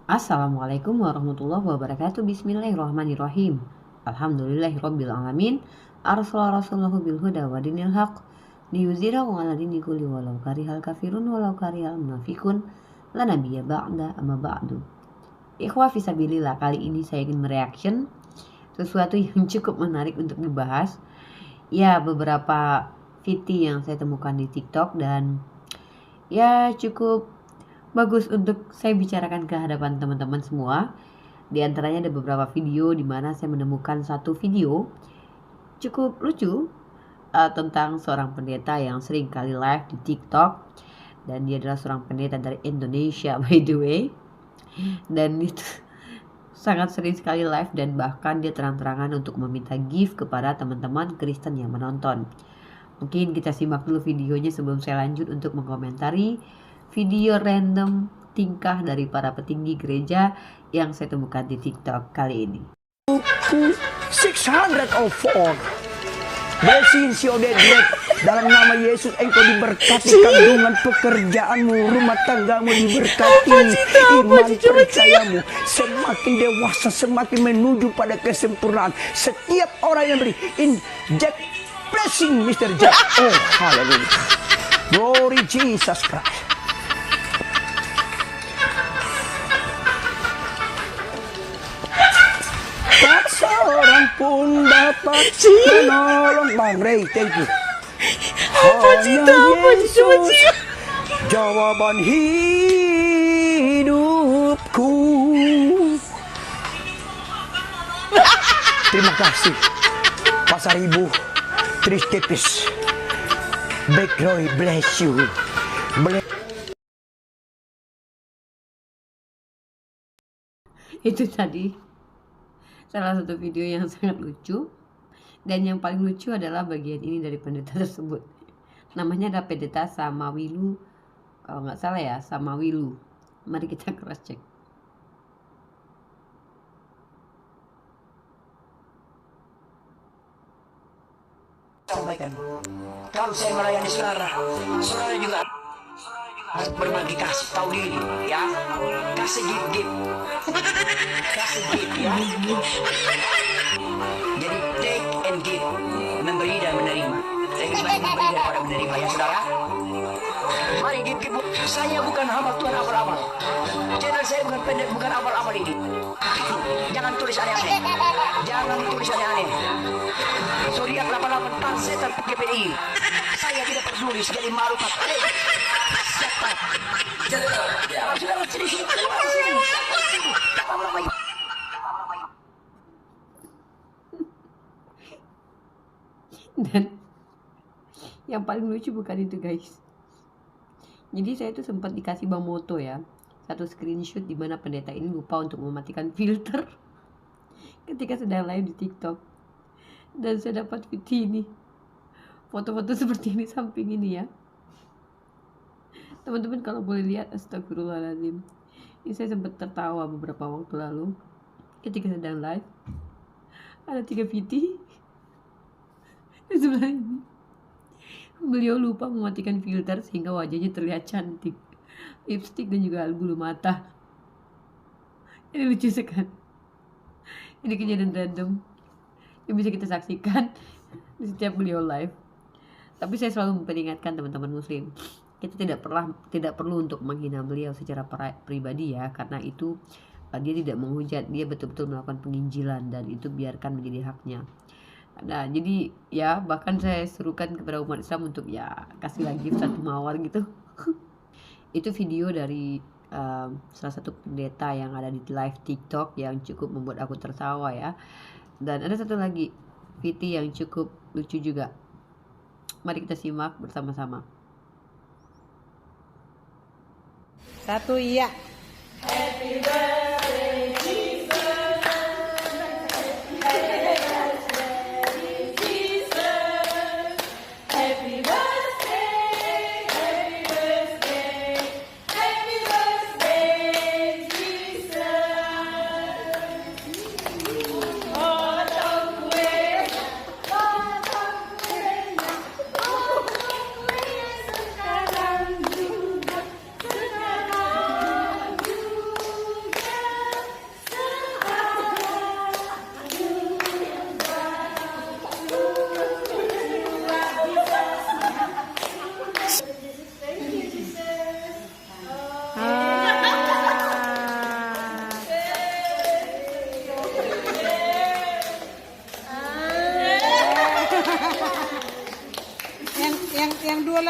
Assalamualaikum warahmatullahi wabarakatuh. Bismillahirrahmanirrahim. Alhamdulillahirabbil alamin. Arsala rasulahu bil huda wa dinil haq liyuzhirahu 'ala dini kulli walau karihal kafirun walau karihal munafiqun. La nabiyya ba'da amma ba'du. Ikhwah fisabilillah, kali ini saya ingin mereaction sesuatu yang cukup menarik untuk dibahas. Ya, beberapa VT yang saya temukan di TikTok dan ya cukup bagus untuk saya bicarakan ke hadapan teman-teman semua. Di antaranya ada beberapa video di mana saya menemukan satu video cukup lucu tentang seorang pendeta yang sering kali live di TikTok, dan dia adalah seorang pendeta dari Indonesia by the way, dan itu sangat sering sekali live dan bahkan dia terang-terangan untuk meminta gift kepada teman-teman Kristen yang menonton. Mungkin kita simak dulu videonya sebelum saya lanjut untuk mengomentari video random tingkah dari para petinggi gereja yang saya temukan di TikTok kali ini. 604. Blessing si Odette, dalam nama Yesus engkau diberkati, kandungan pekerjaanmu, rumah tanggamu diberkati, iman percayamu semakin dewasa, semakin menuju pada kesempurnaan. Setiap orang yang beri inject blessing Mr. Jack. Oh haleluya, glory Jesus Christ. Tak seorang pun dapat menolong. Bang Ray, thank you. Hanya Yesus jawaban hidupku. Terima kasih Pasar Ibu Tris Tipis. Back Roy, bless you. Itu tadi salah satu video yang sangat lucu, dan yang paling lucu adalah bagian ini dari pendeta tersebut. Namanya ada pendeta Samawilu, kalau nggak salah ya, Samawilu. Mari kita cross check. Sampaikan, kalau saya melayani saudara juga harus berbagi kasih, tahu diri ya, kasih gift kasih gift ya. Jadi take and give, memberi dan menerima. Lebih baik memberi daripada menerima ya saudara. Mari give. Saya bukan hamba Tuhan abal-abal. Channel saya bukan pendek, bukan abal-abal ini. Jangan tulis aneh-aneh. Zodiak 88 tan setan PGPI. Saya tidak peduli jadi marukat. Dan yang paling lucu bukan itu guys. Jadi saya tuh sempat dikasih bang moto ya, satu screenshot di mana pendeta ini lupa untuk mematikan filter ketika sedang live di TikTok. Dan saya dapat video ini, foto-foto seperti ini samping ini ya. Teman-teman kalau boleh lihat, astagfirullahaladzim. Ini saya sempat tertawa beberapa waktu lalu ketika sedang live. Ada 3 VT di sebelah ini. Beliau lupa mematikan filter sehingga wajahnya terlihat cantik, lipstick dan juga bulu mata. Ini lucu sekali. Ini kejadian random yang bisa kita saksikan di setiap beliau live. Tapi saya selalu memperingatkan teman-teman muslim, kita tidak perlu untuk menghina beliau secara pribadi ya, karena itu dia tidak menghujat, dia betul-betul melakukan penginjilan dan itu biarkan menjadi haknya. Nah jadi ya, bahkan saya serukan kepada umat Islam untuk ya kasih lagi satu mawar gitu. Itu video dari salah satu pendeta yang ada di live TikTok yang cukup membuat aku tertawa ya. Dan ada satu lagi VT yang cukup lucu juga. Mari kita simak bersama-sama. Satu iya. Happy birthday, Jesus. Happy birthday, Jesus. Happy birthday, happy birthday, happy birthday, Jesus. Potong kue, sekarang juga, sekarang juga.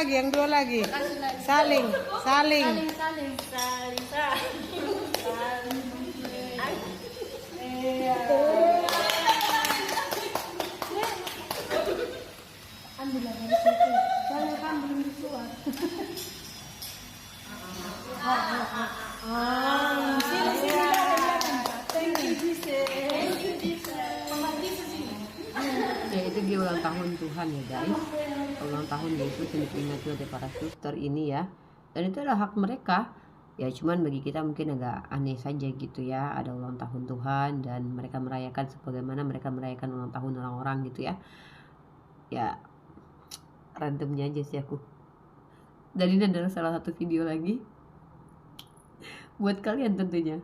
lagi, yang dua lagi. Saling. Ya itu dia ulang tahun Tuhan ya guys, ulang tahun Yesus yang diperingati oleh para suster ini ya, dan itu adalah hak mereka ya. Cuman bagi kita mungkin agak aneh saja gitu ya, ada ulang tahun Tuhan dan mereka merayakan sebagaimana mereka merayakan ulang tahun orang-orang gitu ya. Ya randomnya aja sih aku. Dan ini adalah salah satu video lagi buat kalian tentunya.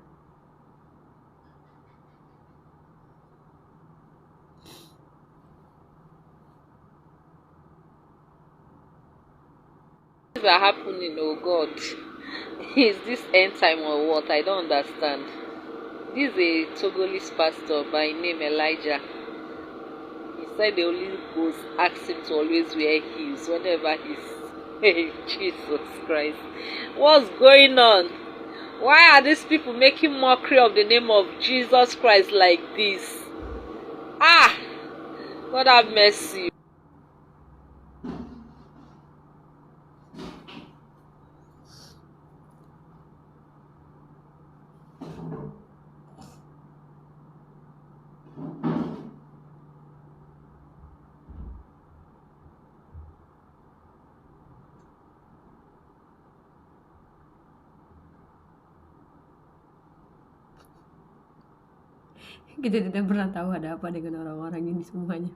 Are happening, oh God? Is this end time or what? I don't understand. This is a Togolese pastor by name Elijah. He said the Holy Ghost asked him to always wear heels whenever he's hey, Jesus Christ. What's going on? Why are these people making mockery of the name of Jesus Christ like this? Ah! God have mercy. Kita tidak pernah tahu ada apa dengan orang-orang ini semuanya.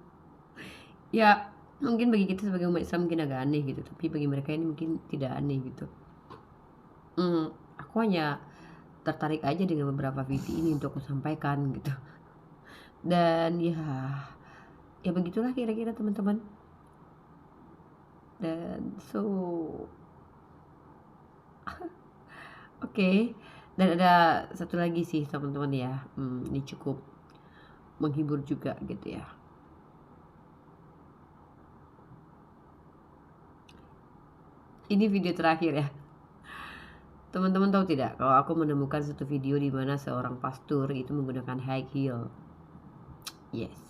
Ya mungkin bagi kita sebagai umat Islam mungkin agak aneh gitu, tapi bagi mereka ini mungkin tidak aneh gitu. Aku hanya tertarik aja dengan beberapa video ini untuk aku sampaikan gitu. Dan ya begitulah kira-kira teman-teman. Dan oke. Dan ada satu lagi sih teman-teman ya, ini cukup menghibur juga gitu ya. Ini video terakhir ya. Teman-teman tahu tidak kalau aku menemukan satu video di mana seorang pastor itu menggunakan high heel. Yes.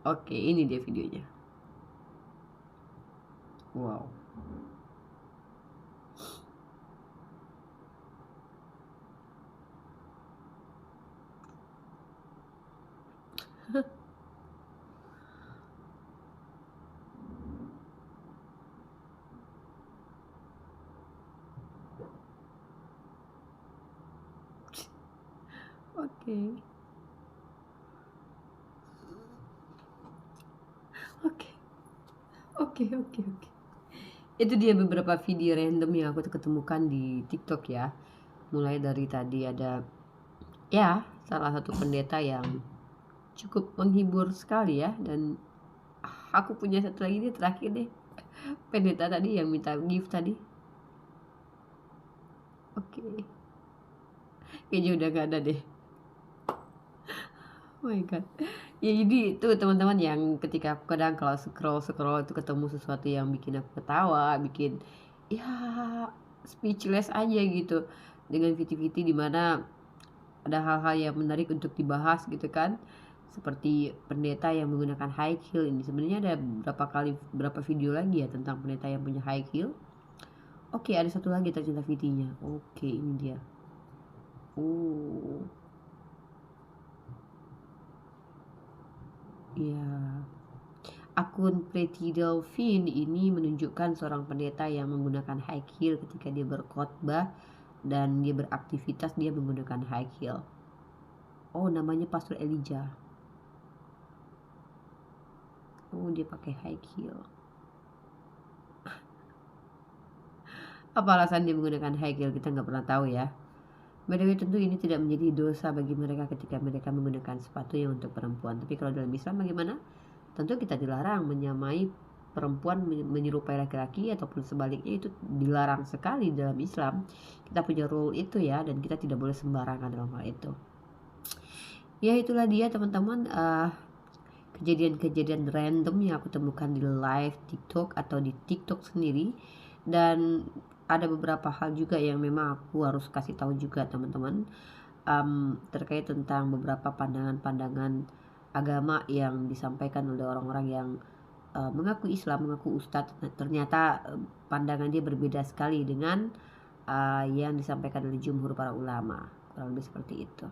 Oke, ini dia videonya. Wow. Oke. Itu dia beberapa video random yang aku ketemukan di TikTok ya. Mulai dari tadi ada ya salah satu pendeta yang cukup menghibur sekali ya, dan aku punya satu lagi nih terakhir deh. Pendeta tadi yang minta gift tadi. Oke. Kayaknya udah gak ada deh. Oh my god. Ya jadi itu teman-teman yang ketika aku kadang kalau scroll itu ketemu sesuatu yang bikin aku ketawa, bikin ya speechless aja gitu, dengan video-video di mana ada hal-hal yang menarik untuk dibahas gitu kan, seperti pendeta yang menggunakan high heel ini. Sebenarnya ada berapa video lagi ya tentang pendeta yang punya high heel. Oke, ada satu lagi ternyata videonya. Oke, ini dia. Ya, akun Pretty Delphine ini menunjukkan seorang pendeta yang menggunakan high heel ketika dia berkhotbah dan dia beraktivitas, dia menggunakan high heel. Oh, namanya Pastor Elijah. Oh, dia pakai high heel. Apa alasan dia menggunakan high heel kita nggak pernah tahu ya. By the way, tentu ini tidak menjadi dosa bagi mereka ketika mereka menggunakan sepatu yang untuk perempuan. Tapi kalau dalam Islam bagaimana? Tentu kita dilarang menyamai perempuan menyerupai laki-laki, ataupun sebaliknya itu dilarang sekali dalam Islam. Kita punya rule itu ya, dan kita tidak boleh sembarangan dalam hal itu. Ya itulah dia teman-teman, kejadian-kejadian random yang aku temukan di live TikTok atau di TikTok sendiri, dan ada beberapa hal juga yang memang aku harus kasih tahu juga teman-teman, terkait tentang beberapa pandangan-pandangan agama yang disampaikan oleh orang-orang yang mengaku Islam, mengaku ustadz. Ternyata pandangan dia berbeda sekali dengan yang disampaikan oleh jumhur para ulama, kurang lebih seperti itu.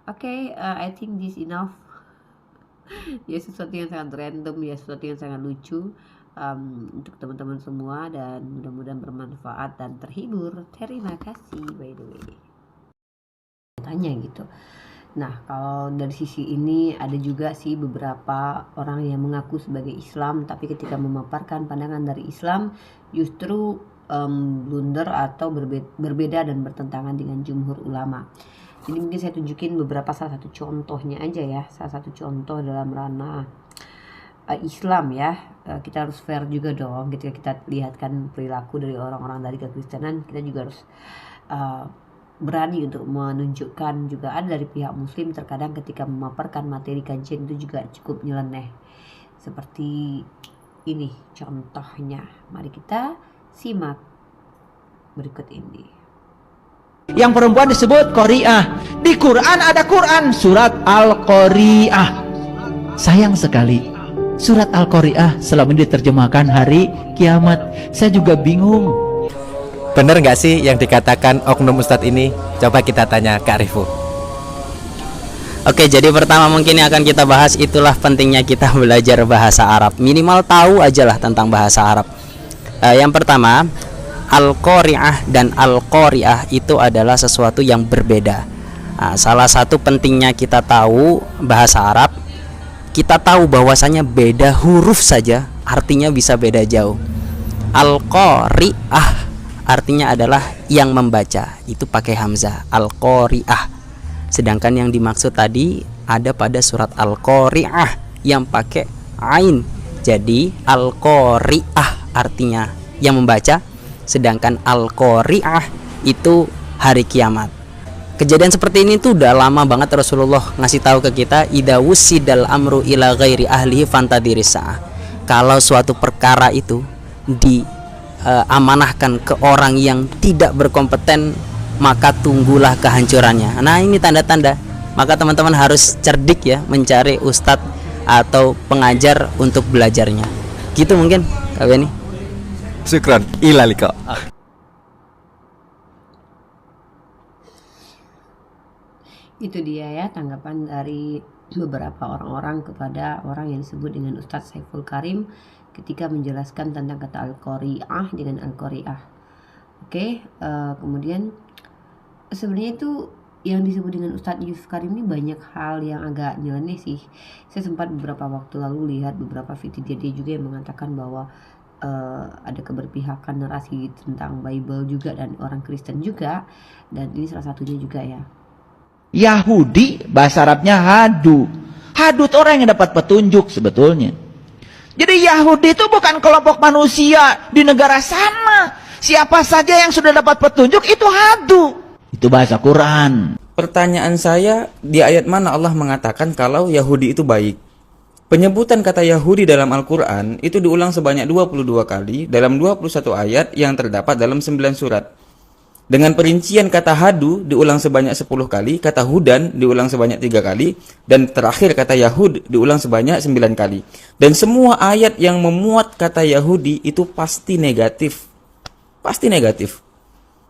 Oke, I think this enough. Ya, sesuatu yang sangat random, ya sesuatu yang sangat lucu untuk teman-teman semua, dan mudah-mudahan bermanfaat dan terhibur. Terima kasih by the way. Tanya gitu. Nah, kalau dari sisi ini ada juga sih beberapa orang yang mengaku sebagai Islam, tapi ketika memaparkan pandangan dari Islam justru blunder atau berbeda dan bertentangan dengan jumhur ulama. Jadi mungkin saya tunjukin salah satu contohnya aja ya, salah satu contoh dalam ranah Islam ya. Kita harus fair juga dong ketika kita lihatkan perilaku dari orang-orang dari kekristenan. Kita juga harus berani untuk menunjukkan juga ada dari pihak muslim terkadang ketika memaparkan materi kajian itu juga cukup nyeleneh seperti ini contohnya. Mari kita simak berikut ini. Yang perempuan disebut Qari'ah. Di Quran ada Quran surat Al-Qari'ah. Sayang sekali surat Al-Qari'ah selama ini diterjemahkan hari kiamat. Saya juga bingung. Bener nggak sih yang dikatakan oknum Ustadz ini? Coba kita tanya Kak Rifu. Oke, jadi pertama mungkin yang akan kita bahas itulah pentingnya kita belajar bahasa Arab. Minimal tahu aja lah tentang bahasa Arab. Yang pertama, Al-Qari'ah dan Al-Qari'ah itu adalah sesuatu yang berbeda. Salah satu pentingnya kita tahu bahasa Arab, kita tahu bahwasanya beda huruf saja artinya bisa beda jauh. Al-Qari'ah artinya adalah yang membaca, itu pakai hamzah, Al-Qari'ah. Sedangkan yang dimaksud tadi ada pada surat Al-Qari'ah yang pakai ain. Jadi Al-Qari'ah artinya yang membaca, sedangkan Al-Qari'ah itu hari kiamat. Kejadian seperti ini tuh udah lama banget Rasulullah ngasih tahu ke kita, idza wusidal amru ila ghairi ahlihi fantadirisa'ah. Kalau suatu perkara itu amanahkan ke orang yang tidak berkompeten, maka tunggulah kehancurannya. Nah, ini tanda-tanda. Maka teman-teman harus cerdik ya mencari ustadz atau pengajar untuk belajarnya. Gitu mungkin Kak Beni. Syukron, ilaliko. Itu dia ya tanggapan dari beberapa orang-orang kepada orang yang disebut dengan Ustadz Saiful Karim ketika menjelaskan tentang kata Al-Qari'ah dengan Al-Qari'ah. Oke, kemudian sebenarnya itu yang disebut dengan Ustadz Yusuf Karim ini banyak hal yang agak nyeleneh sih. Saya sempat beberapa waktu lalu lihat beberapa video dia juga yang mengatakan bahwa ada keberpihakan narasi tentang Bible juga dan orang Kristen juga, dan ini salah satunya juga ya. Yahudi bahasa Arabnya hadu. Hadu itu orang yang dapat petunjuk sebetulnya. Jadi Yahudi itu bukan kelompok manusia di negara sana. Siapa saja yang sudah dapat petunjuk itu hadu. Itu bahasa Quran. Pertanyaan saya, di ayat mana Allah mengatakan kalau Yahudi itu baik? Penyebutan kata Yahudi dalam Al-Quran itu diulang sebanyak 22 kali dalam 21 ayat yang terdapat dalam 9 surat. Dengan perincian kata hadu diulang sebanyak 10 kali, kata hudan diulang sebanyak 3 kali, dan terakhir kata Yahud diulang sebanyak 9 kali. Dan semua ayat yang memuat kata Yahudi itu pasti negatif. Pasti negatif.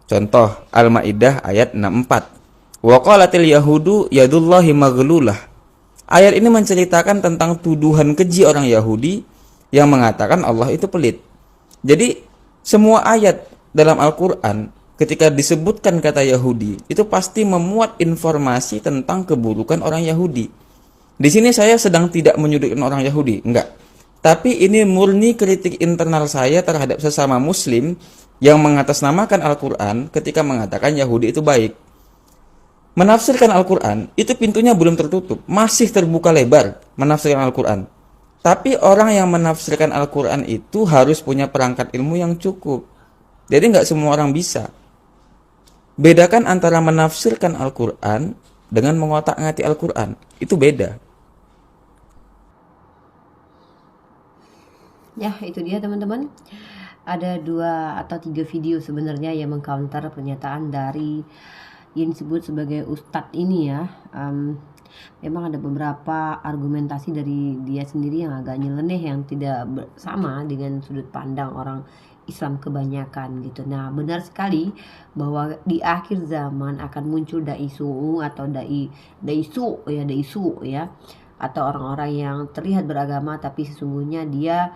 Contoh Al-Maidah ayat 64. Wa qalatil yahudu yadullahi maghlulah. Ayat ini menceritakan tentang tuduhan keji orang Yahudi yang mengatakan Allah itu pelit. Jadi semua ayat dalam Al-Quran ketika disebutkan kata Yahudi itu pasti memuat informasi tentang keburukan orang Yahudi. Di sini saya sedang tidak menyudutkan orang Yahudi, enggak. Tapi ini murni kritik internal saya terhadap sesama Muslim yang mengatasnamakan Al-Quran ketika mengatakan Yahudi itu baik. Menafsirkan Al-Quran itu pintunya belum tertutup, masih terbuka lebar menafsirkan Al-Quran. Tapi orang yang menafsirkan Al-Quran itu harus punya perangkat ilmu yang cukup. Jadi nggak semua orang bisa. Bedakan antara menafsirkan Al-Quran dengan mengotak-ngatik Al-Quran. Itu beda. Ya, itu dia teman-teman. Ada 2 atau 3 video sebenarnya yang mengcounter pernyataan dari yang disebut sebagai ustadz ini ya. Memang ada beberapa argumentasi dari dia sendiri yang agak nyeleneh, yang tidak sama dengan sudut pandang orang Islam kebanyakan gitu. Nah, benar sekali bahwa di akhir zaman akan muncul dai su atau dai su ya, atau orang-orang yang terlihat beragama tapi sesungguhnya dia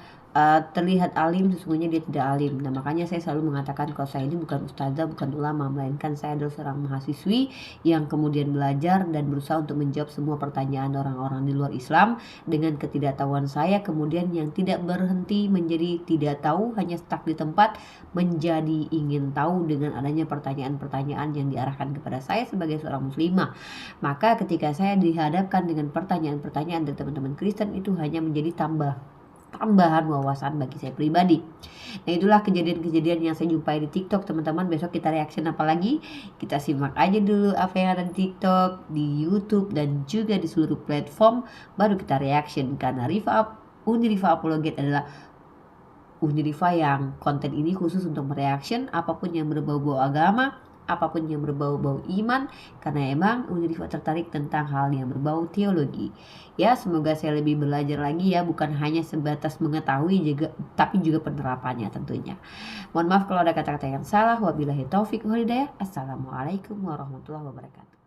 terlihat alim, sesungguhnya dia tidak alim. Nah, makanya saya selalu mengatakan kalau saya ini bukan ustazah, bukan ulama, melainkan saya adalah seorang mahasiswi yang kemudian belajar dan berusaha untuk menjawab semua pertanyaan orang-orang di luar Islam dengan ketidaktahuan saya, kemudian yang tidak berhenti menjadi tidak tahu, hanya stuck di tempat, menjadi ingin tahu dengan adanya pertanyaan-pertanyaan yang diarahkan kepada saya sebagai seorang muslimah. Maka ketika saya dihadapkan dengan pertanyaan-pertanyaan dari teman-teman Kristen, itu hanya menjadi tambahan wawasan bagi saya pribadi. Nah, itulah kejadian-kejadian yang saya jumpai di TikTok teman-teman. Besok kita reaction apa lagi? Kita simak aja dulu apa yang ada di TikTok, di YouTube, dan juga di seluruh platform, baru kita reaction. Karena Unirifa Apologet adalah Unirifa yang konten ini khusus untuk mereaction apapun yang berbau-bau agama, apapun yang berbau-bau iman, karena emang Unirifa tertarik tentang hal yang berbau teologi. Ya, semoga saya lebih belajar lagi ya, bukan hanya sebatas mengetahui juga, tapi juga penerapannya tentunya. Mohon maaf kalau ada kata-kata yang salah. Wabillahi taufik wal hidayah. Assalamualaikum warahmatullahi wabarakatuh.